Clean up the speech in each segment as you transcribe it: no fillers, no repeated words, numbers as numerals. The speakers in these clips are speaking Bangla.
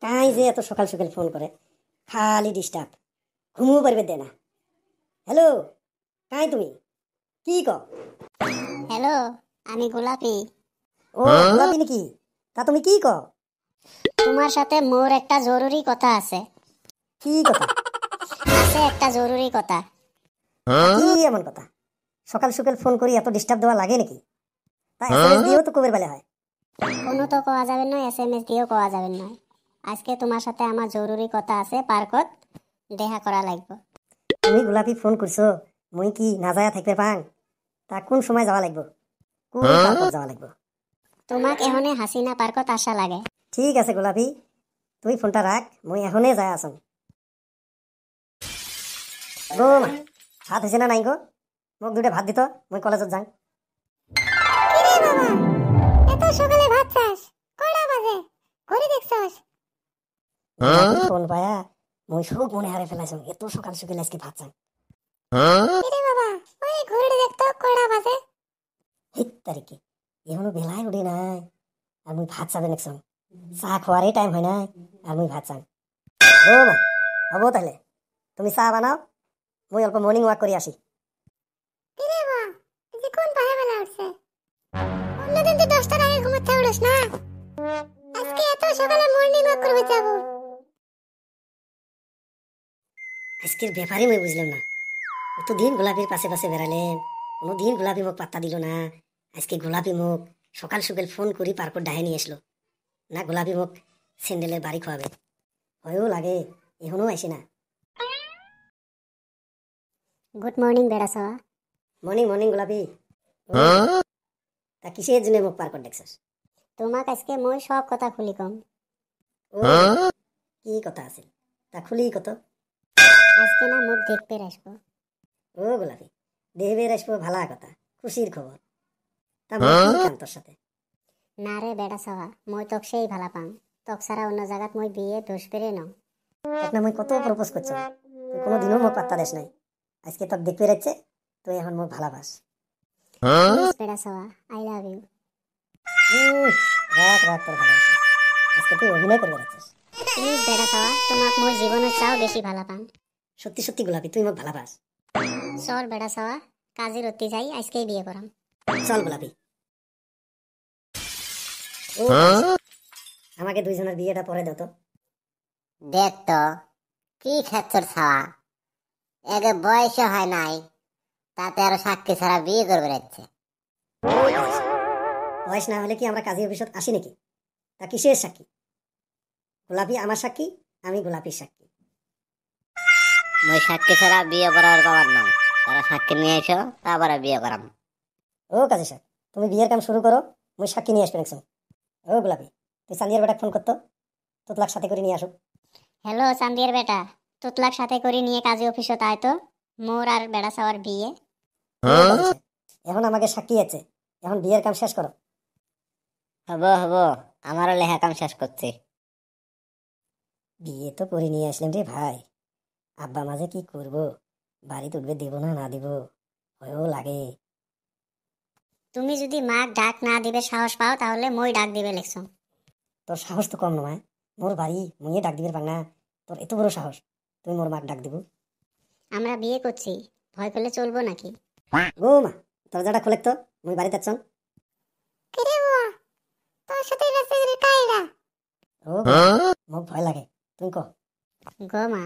কাই যে এত সকাল সকাল ফোন করে, খালি ডিস্টার্ব, ঘুমও পারবে দে না। হ্যালো, কাই তুমি কি ক? হ্যালো, আমি গোলাপি। ও গোলাপি নাকি? তা তুমি কি ক? তোমার সাথে মোর একটা জরুরি কথা আছে। কি কথা? আছে একটা জরুরি কথা। কি এমন কথা? সকাল সকাল ফোন করি এত ডিস্টার্ব দেওয়া লাগে নাকি? তা এসএমএস দিয়েও তো কবের বেলা হয়। কোনো তো কোয়া যাবেন না, এসএমএস দিয়েও কোয়া যাবেন না। আজকে তোমার সাথে আমার জরুরি কথা আছে, পার্কত দেখা করা লাগবে। তুমি গোলাপি ফোন করছো, মুই কি না যায়া থাকবে পাং? তা কোন সময় যাওয়া লাগবে? কোন পার্কত যাওয়া লাগবে? তোমাক এখনে হাসিনা পার্কত আসা লাগে। ঠিক আছে গোলাপি, তুই ফোনটা রাখ, মুই এখনে যায় আসম। গো মা, ভাত হয়েছে না নাই গো? মোক দুটো ভাত দিত, মুই কলেজত যাং। কিরে বাবা, এত সকালে ভাত চাস? কয়টা বাজে? ঘড়ি দেখছস? ফোন পায়া মুই সব মনে হারে ফেলাইছম, এত সকাল সকাল আজকে ভাত চাং। কিরে বাবা, ওই ঘড়ি দেখতো কয়টা বাজে? হিত তারিখে এখনো বেলায় উঠে নাই, আর মুই ভাত চাবে নেকছম। চা খাওয়ারই টাইম হয় নাই, আর মুই ভাত চাং। ও মা, হব তাহলে তুমি চা বানাও, মুই অল্প মর্নিং ওয়াক করে আসি। কিরে বাবা, তুই কোন পাহে বেলা উঠছে? অন্যদিন তুই 10টার আগে ঘুমাতে উঠিস না, আজকে এত সকালে মর্নিং ওয়াক করবে যাব? আজকের ব্যাপারে মুই বুঝলাম না। কতদিন গোলাপির পাশে পাশে বেড়ালেন, কোনোদিন গোলাপি মুখ পাত্তা দিল না। আজকে গোলাপি মুখ সকাল সকাল ফোন করি পার্কর ডাহে নিয়ে আসলো। না গোলাপি মুখ স্যান্ডেলের বাড়ি খাওয়াবে, হয়েও লাগে এখনো আসে না। গুড মর্নিং বেড়া সাওয়া। মর্নিং মর্নিং গোলাপি। তা কিসের জন্য মুখ পার্কর দেখছস? তোমাক আজকে মই সব কথা খুলি কম। ও কি কথা আছে? তা খুলি কত। আজকে না মুখ দেখতে আসবো। ও গোলাপি, দেহবের আসবো ভালা কথা, খুশির খবর। তা মুই কি কাম তোর সাথে? না রে বেড়া সাওয়া, মই তোক সেই ভালা পাং। তোক ছাড়া অন্য জায়গাত মই বিয়ে দোষ পেরে ন। তোক না মুই কত প্রপোজ করছো, তুই কোনোদিনও মুখ পাত্তা দেস নাই। আজকে তোক দেখতে রাখছে, তুই এখন মুখ ভালা পাস। প্লিজ বেড়া সাওয়া, আই লাভ ইউ। রাখ রাখ তোর ভালোবাসা, আজকে তুই অভিনয় করে বেড়াচ্ছিস। প্লিজ বেড়া সাওয়া, তোমাক মই জীবনের চাও বেশি ভালা পাং। সত্যি সত্যি গোলাপি তুই মুখ ভালা পাস। চল বেড়া সাওয়া, কাজে রত্তি যাই, আজকেই বিয়ে করাম। চল গোলাপি। ও আমাকে দুইজনের বিয়েটা পরে দাও তো। দেখ তো কি খেচ্ছর ছাওয়া, একে বয়স হয় নাই, তাতে আরো সাক্ষী ছাড়া বিয়ে করবে যাচ্ছে। বয়স না হলে কি আমরা কাজী অফিসত আসি নাকি? তা কিসের সাক্ষী? গোলাপি আমার সাক্ষী, আমি গোলাপির সাক্ষী। মই সাক্ষী ছাড়া বিয়ে করার পাবার নাম, তারা সাক্ষী নিয়ে এসো, তারপর বিয়ে করাম। ও কাজী সাহেব, তুমি বিয়ের কাম শুরু করো, মুই সাক্ষী নিয়ে আসবে দেখছো। ও গোলাপি, তুই চান্দিয়ার বেটাক ফোন করতো, তোতলাক সাথে করে নিয়ে আসো। হ্যালো চান্দিয়ার বেটা, তুতলাক সাথে করে নিয়ে কাজে অফিসত আয় তো, মোর আর বেড়া সাওয়ার বিয়ে। ও কাজী সাহেব, এখন আমাকে সাক্ষী আছে, এখন বিয়ের কাম শেষ করো। হব হব, আমারও লেখা কাম শেষ করছি। বিয়ে তো করে নিয়ে আসলেন রে ভাই, আব্বা মাঝে কি করব, বাড়িতে উঠবে দেবো না না দিব, হয়েও লাগে। তুমি যদি মাক ডাক না দিবে সাহস পাও, তাহলে মই ডাক দিবে লেখছো। তোর সাহস তো কম নয়, মোর বাড়ি মুইয়ে ডাক দিবে পাং না, তোর এত বড় সাহস তুই মোর মাক ডাক দিব? আমরা বিয়ে করছি, ভয় পেলে চলবো নাকি? ও মা, দরজাটা খোলেক তো, মুই বাড়িতে আছন। কিরে বাবা, তোর সাথে রাস্তায় কাইরা? ও মোক ভয় লাগে, তুই ক। গো মা,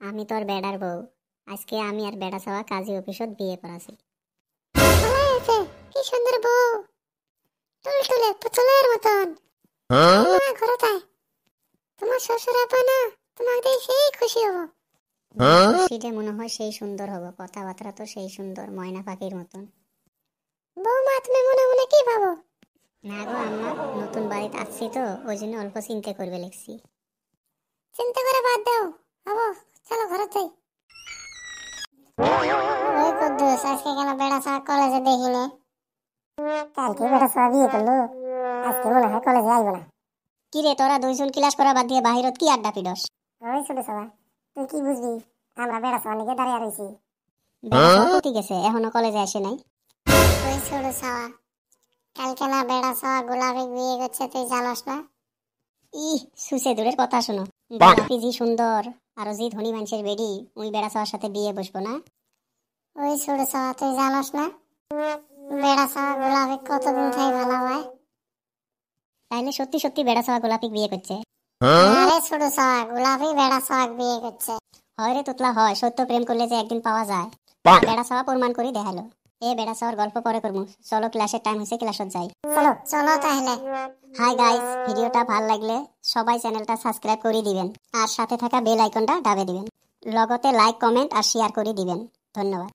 আমি তোর বেড়ার বউ, আজকে আমি আর বেড়া সাওয়া কাজী অফিসত বিয়ে করাছি। কি সুন্দর বউ, তুলতুলে পুতুলের মতন। ঘরে তাই তোমার শ্বশুর আপা না, তোমাকে দিয়ে সেই খুশি হবো। খুশিতে মনে হয় সেই সুন্দর হবো, কথাবার্তা তো সেই সুন্দর, ময়না পাখির মতন। বৌমা তুমি মনে মনে কি ভাবো? না গো আম্মা, নতুন বাড়িতে আসছি তো, ওই জন্য অল্প চিন্তা করবে লেগছি। চিন্তা করে বাদ দাও, হবো চলো ঘরে যাই। ওই কুদ্দুস, আজকে কেন বেড়া সাওয়া কলেজে দেখিনি? কালকে বেড়া সাওয়া বিয়ে করলো, আজকে মনে হয় কলেজে আইব না। কি রে তোরা দুইজন ক্লাস করা বাদ দিয়ে বাহিরত কি আড্ডা পিডস? ওই ছোট সাওয়া, তুই কি বুঝবি, আমরা বেড়া সাওয়া নিয়ে দাঁড়িয়ে রইছি। বেড়া সাওয়া কোথায় গেছে, এখনো কলেজে আসে নাই? ওই ছোট সাওয়া, কালকে না বেড়া সাওয়া গোলাপি বিয়ে করছে, তুই জানোস না? সুসে দূরের কথা শোনো, গোলাপি জি সুন্দর আর জি ধনী মানুষের বেডি, ওই বেড়া চাওয়ার সাথে বিয়ে বসবো না? ওই ছোট সাওয়া তুই জানোস না বেড়া সাওয়া গোলাপি কতদিন থেকে ভালো হয়? তাইলে সত্যি সত্যি বেড়া চাওয়া গোলাপি বিয়ে করছে? আরে ছোট সাওয়া গোলাপি বেড়া সাওয়া বিয়ে করছে। হয় রে তোতলা হয়, সত্য প্রেম করলে যে একদিন পাওয়া যায়। বেড়া চাওয়া প্রমাণ করে দেখালো। এ বেড়া চাওয়ার গল্প পরে করবো, চলো ক্লাসের টাইম হয়েছে, ক্লাসত যাই। চলো চলো তাহলে। হাই গাইস, ভিডিওটা ভালো লাগলে সবাই চ্যানেলটা সাবস্ক্রাইব করে দিবেন আর সাথে থাকা বেল আইকনটা দাবে দিবেন, লগতে লাইক কমেন্ট আর শেয়ার করে দিবেন। ধন্যবাদ।